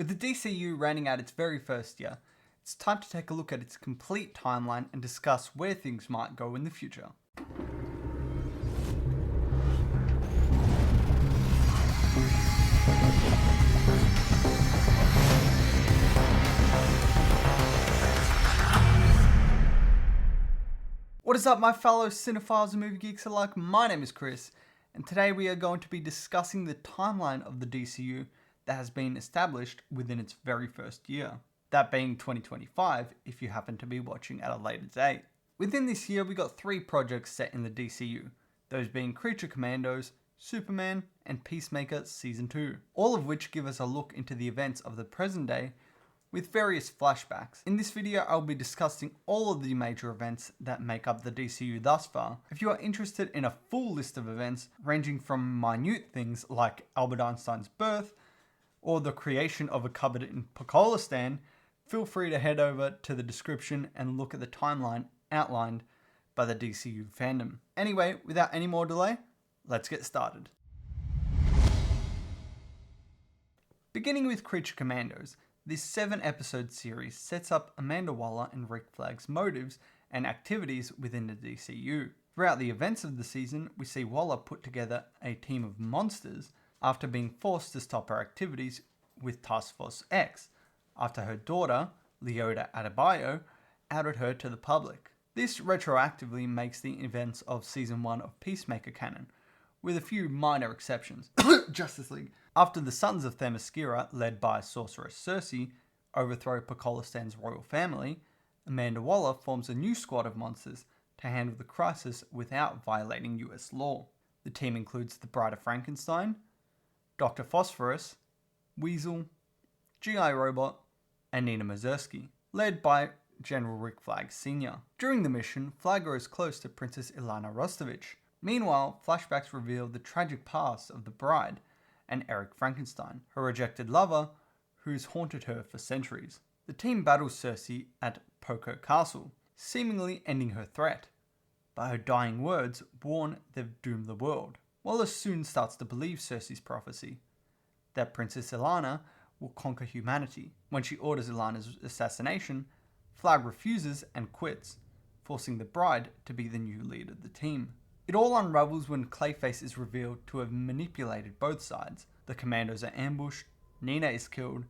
With the DCU rounding out its very first year, it's time to take a look at its complete timeline and discuss where things might go in the future. What is up, my fellow cinephiles and movie geeks alike? My name is Chris, and today we are going to be discussing the timeline of the DCU that has been established within its very first year. That being 2025, if you happen to be watching at a later date. Within this year, we got 3 projects set in the DCU, those being Creature Commandos, Superman, and Peacemaker Season 2, all of which give us a look into the events of the present day with various flashbacks. In this video, I'll be discussing all of the major events that make up the DCU thus far. If you are interested in a full list of events, ranging from minute things like Albert Einstein's birth, or the creation of a cupboard in Pakistan, feel free to head over to the description and look at the timeline outlined by the DCU fandom. Anyway, without any more delay, let's get started. Beginning with Creature Commandos, this 7-episode series sets up Amanda Waller and Rick Flag's motives and activities within the DCU. Throughout the events of the season, we see Waller put together a team of monsters after being forced to stop her activities with Task Force X, after her daughter, Leota Adebayo, outed her to the public. This retroactively makes the events of Season 1 of Peacemaker canon, with a few minor exceptions. Justice League. After the Sons of Themyscira, led by Sorceress Cersei, overthrow Pakistan's royal family, Amanda Waller forms a new squad of monsters to handle the crisis without violating US law. The team includes the Bride of Frankenstein, Dr. Phosphorus, Weasel, G.I. Robot, and Nina Mazursky, led by General Rick Flag Sr. During the mission, Flag grows close to Princess Ilana Rostovich. Meanwhile, flashbacks reveal the tragic past of the Bride and Eric Frankenstein, her rejected lover, who's haunted her for centuries. The team battles Cersei at Poco Castle, seemingly ending her threat. But her dying words warn they've doomed the world. Wallace soon starts to believe Cersei's prophecy, that Princess Ilana will conquer humanity. When she orders Ilana's assassination, Flag refuses and quits, forcing the Bride to be the new leader of the team. It all unravels when Clayface is revealed to have manipulated both sides. The Commandos are ambushed, Nina is killed,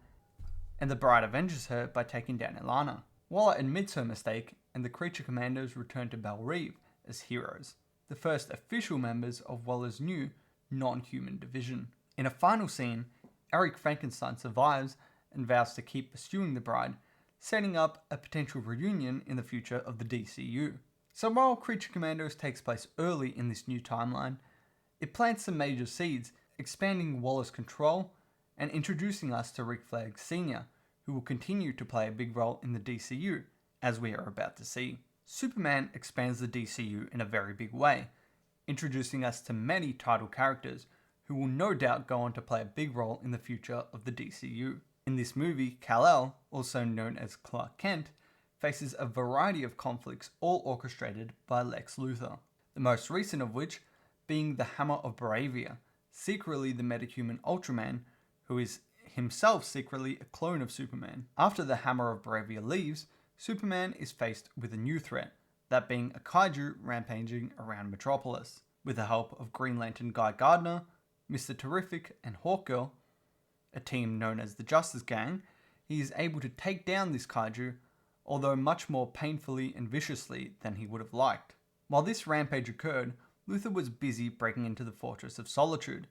and the Bride avenges her by taking down Ilana. Waller admits her mistake, and the Creature Commandos return to Belle Reve as heroes, the first official members of Waller's new non-human division. In a final scene, Eric Frankenstein survives and vows to keep pursuing the Bride, setting up a potential reunion in the future of the DCU. So while Creature Commandos takes place early in this new timeline, it plants some major seeds, expanding Waller's control and introducing us to Rick Flag Sr., who will continue to play a big role in the DCU, as we are about to see. Superman expands the DCU in a very big way, introducing us to many title characters who will no doubt go on to play a big role in the future of the DCU. In this movie, Kal-El, also known as Clark Kent, faces a variety of conflicts all orchestrated by Lex Luthor, the most recent of which being the Hammer of Bravia, secretly the metahuman Ultraman, who is himself secretly a clone of Superman. After the Hammer of Bravia leaves, Superman is faced with a new threat, that being a kaiju rampaging around Metropolis. With the help of Green Lantern Guy Gardner, Mr. Terrific, and Hawkgirl, a team known as the Justice Gang, he is able to take down this kaiju, although much more painfully and viciously than he would have liked. While this rampage occurred, Luthor was busy breaking into the Fortress of Solitude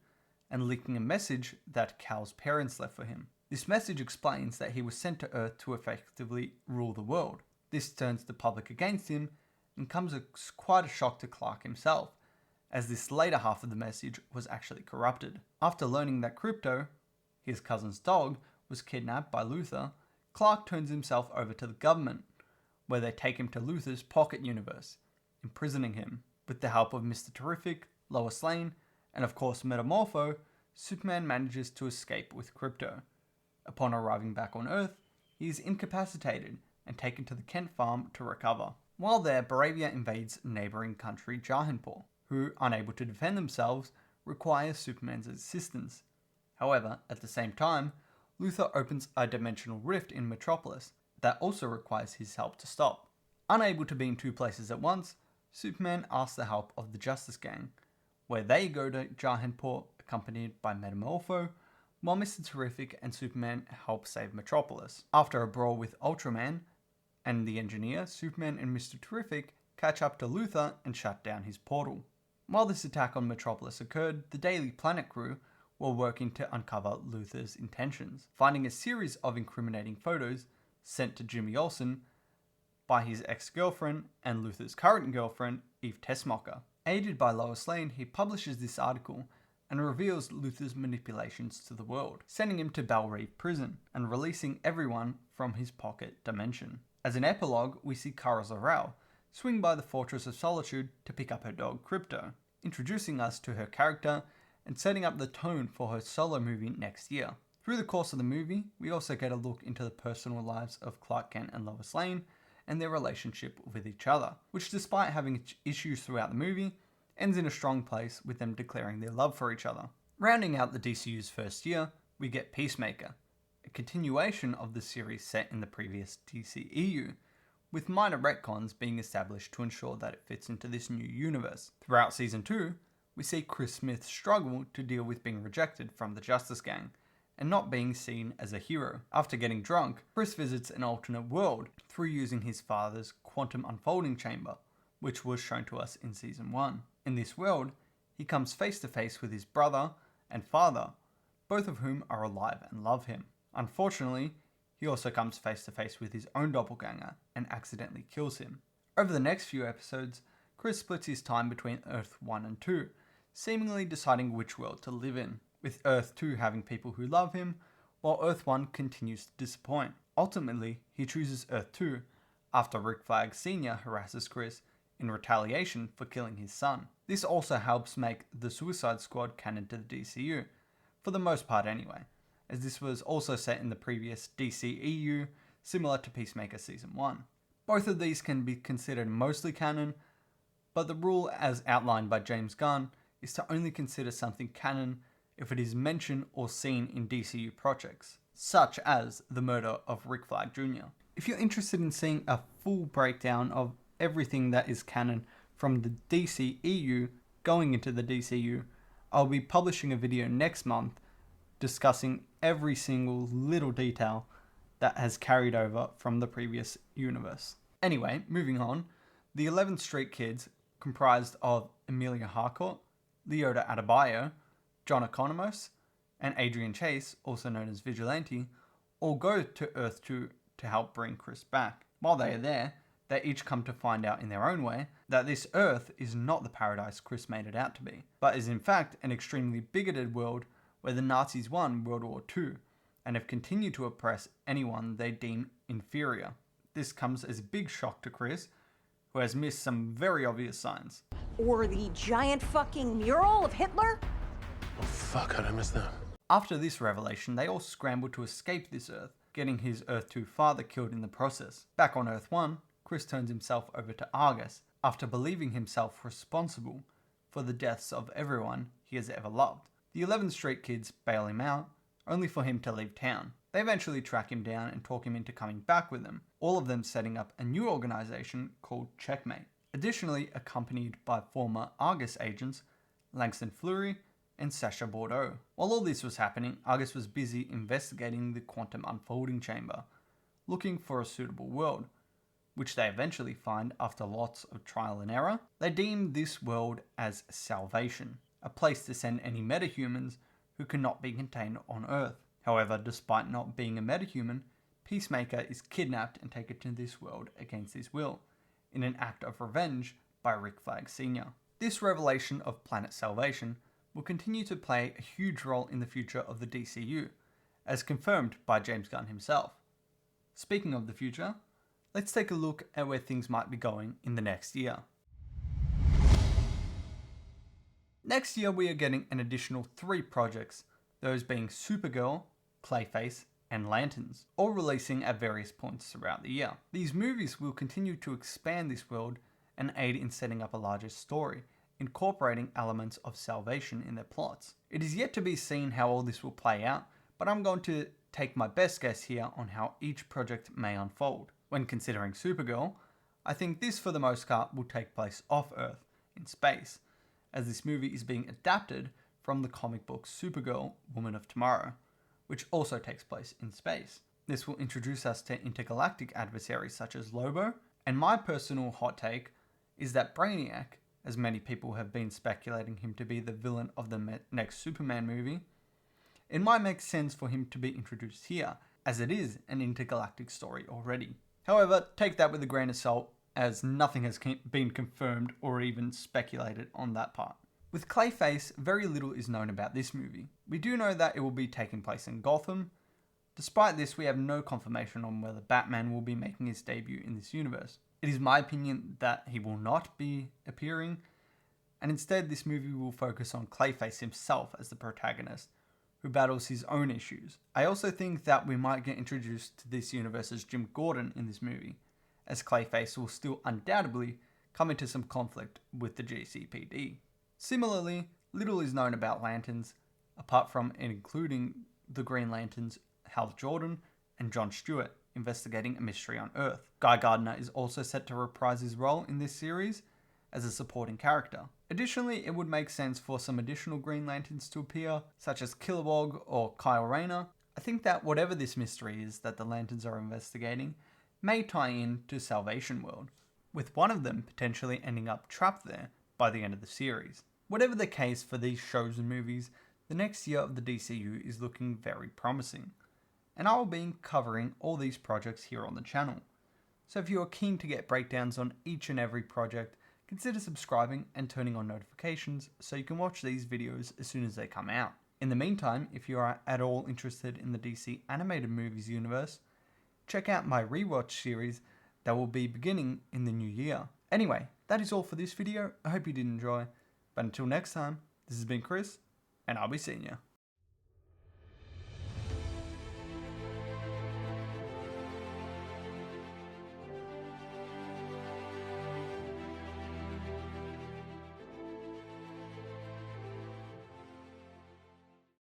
and leaking a message that Kal's parents left for him. This message explains that he was sent to Earth to effectively rule the world. This turns the public against him and comes as quite a shock to Clark himself, as this later half of the message was actually corrupted. After learning that Crypto, his cousin's dog, was kidnapped by Luthor, Clark turns himself over to the government, where they take him to Luthor's pocket universe, imprisoning him. With the help of Mr. Terrific, Lois Lane, and of course Metamorpho, Superman manages to escape with Crypto. Upon arriving back on Earth, he is incapacitated and taken to the Kent farm to recover. While there, Bravia invades neighbouring country Jahanpur, who, unable to defend themselves, require Superman's assistance. However, at the same time, Luthor opens a dimensional rift in Metropolis that also requires his help to stop. Unable to be in two places at once, Superman asks the help of the Justice Gang, where they go to Jahanpur accompanied by Metamorpho, while Mr. Terrific and Superman help save Metropolis. After a brawl with Ultraman and the Engineer, Superman and Mr. Terrific catch up to Luthor and shut down his portal. While this attack on Metropolis occurred, the Daily Planet crew were working to uncover Luthor's intentions, finding a series of incriminating photos sent to Jimmy Olsen by his ex-girlfriend and Luthor's current girlfriend, Eve Tessmacher. Aided by Lois Lane, he publishes this article and reveals Luthor's manipulations to the world, sending him to Belle Reve prison and releasing everyone from his pocket dimension. As an epilogue, we see Kara Zor-El swing by the Fortress of Solitude to pick up her dog Krypto, introducing us to her character and setting up the tone for her solo movie next year. Through the course of the movie, we also get a look into the personal lives of Clark Kent and Lois Lane and their relationship with each other, which despite having issues throughout the movie, ends in a strong place with them declaring their love for each other. Rounding out the DCU's first year, we get Peacemaker, a continuation of the series set in the previous DCEU, with minor retcons being established to ensure that it fits into this new universe. Throughout Season 2, we see Chris Smith struggle to deal with being rejected from the Justice Gang, and not being seen as a hero. After getting drunk, Chris visits an alternate world through using his father's quantum unfolding chamber, which was shown to us in Season 1. In this world, he comes face to face with his brother and father, both of whom are alive and love him. Unfortunately, he also comes face to face with his own doppelganger and accidentally kills him. Over the next few episodes, Chris splits his time between Earth 1 and 2, seemingly deciding which world to live in, with Earth 2 having people who love him, while Earth 1 continues to disappoint. Ultimately, he chooses Earth 2 after Rick Flag Sr. harasses Chris in retaliation for killing his son. This also helps make the Suicide Squad canon to the DCU, for the most part anyway, as this was also set in the previous DCEU, similar to Peacemaker Season 1. Both of these can be considered mostly canon, but the rule as outlined by James Gunn is to only consider something canon if it is mentioned or seen in DCU projects, such as the murder of Rick Flag Jr. If you're interested in seeing a full breakdown of everything that is canon from the DCEU going into the DCU, I'll be publishing a video next month discussing every single little detail that has carried over from the previous universe. Anyway, moving on, the 11th Street Kids, comprised of Emilia Harcourt, Leota Adebayo, John Economos, and Adrian Chase, also known as Vigilante, all go to Earth 2 to help bring Chris back. While they are there, they each come to find out in their own way that this Earth is not the paradise Chris made it out to be, but is in fact an extremely bigoted world where the Nazis won World War II and have continued to oppress anyone they deem inferior. This comes as a big shock to Chris, who has missed some very obvious signs. Or the giant fucking mural of Hitler? Oh fuck, how'd I miss that? After this revelation, they all scramble to escape this Earth, getting his Earth 2 father killed in the process. Back on Earth 1, Chris turns himself over to Argus after believing himself responsible for the deaths of everyone he has ever loved. The 11th Street Kids bail him out, only for him to leave town. They eventually track him down and talk him into coming back with them, all of them setting up a new organization called Checkmate. Additionally, accompanied by former Argus agents Langston Fleury and Sacha Bordeaux. While all this was happening, Argus was busy investigating the quantum unfolding chamber, looking for a suitable world, which they eventually find after lots of trial and error. They deem this world as Salvation, a place to send any metahumans who cannot be contained on Earth. However, despite not being a metahuman, Peacemaker is kidnapped and taken to this world against his will, in an act of revenge by Rick Flag Sr. This revelation of Planet Salvation will continue to play a huge role in the future of the DCU, as confirmed by James Gunn himself. Speaking of the future, let's take a look at where things might be going in the next year. Next year we are getting an additional 3 projects, those being Supergirl, Clayface, and Lanterns, all releasing at various points throughout the year. These movies will continue to expand this world and aid in setting up a larger story, incorporating elements of Salvation in their plots. It is yet to be seen how all this will play out, but I'm going to take my best guess here on how each project may unfold. When considering Supergirl, I think this for the most part will take place off Earth, in space, as this movie is being adapted from the comic book Supergirl, Woman of Tomorrow, which also takes place in space. This will introduce us to intergalactic adversaries such as Lobo, and my personal hot take is that Brainiac, as many people have been speculating him to be the villain of the next Superman movie, it might make sense for him to be introduced here, as it is an intergalactic story already. However, take that with a grain of salt, as nothing has been confirmed or even speculated on that part. With Clayface, very little is known about this movie. We do know that it will be taking place in Gotham. Despite this, we have no confirmation on whether Batman will be making his debut in this universe. It is my opinion that he will not be appearing, and instead this movie will focus on Clayface himself as the protagonist, who battles his own issues. I also think that we might get introduced to this universe's Jim Gordon in this movie, as Clayface will still undoubtedly come into some conflict with the GCPD. Similarly, little is known about Lanterns, apart from including the Green Lanterns Hal Jordan and Jon Stewart investigating a mystery on Earth. Guy Gardner is also set to reprise his role in this series as a supporting character. Additionally, it would make sense for some additional Green Lanterns to appear, such as Kilowog or Kyle Rayner. I think that whatever this mystery is that the Lanterns are investigating may tie in to Salvation World, with one of them potentially ending up trapped there by the end of the series. Whatever the case for these shows and movies, the next year of the DCU is looking very promising, and I will be covering all these projects here on the channel. So if you are keen to get breakdowns on each and every project, consider subscribing and turning on notifications so you can watch these videos as soon as they come out. In the meantime, if you are at all interested in the DC animated movies universe, check out my rewatch series that will be beginning in the new year. Anyway, that is all for this video. I hope you did enjoy, but until next time, this has been Chris, and I'll be seeing you.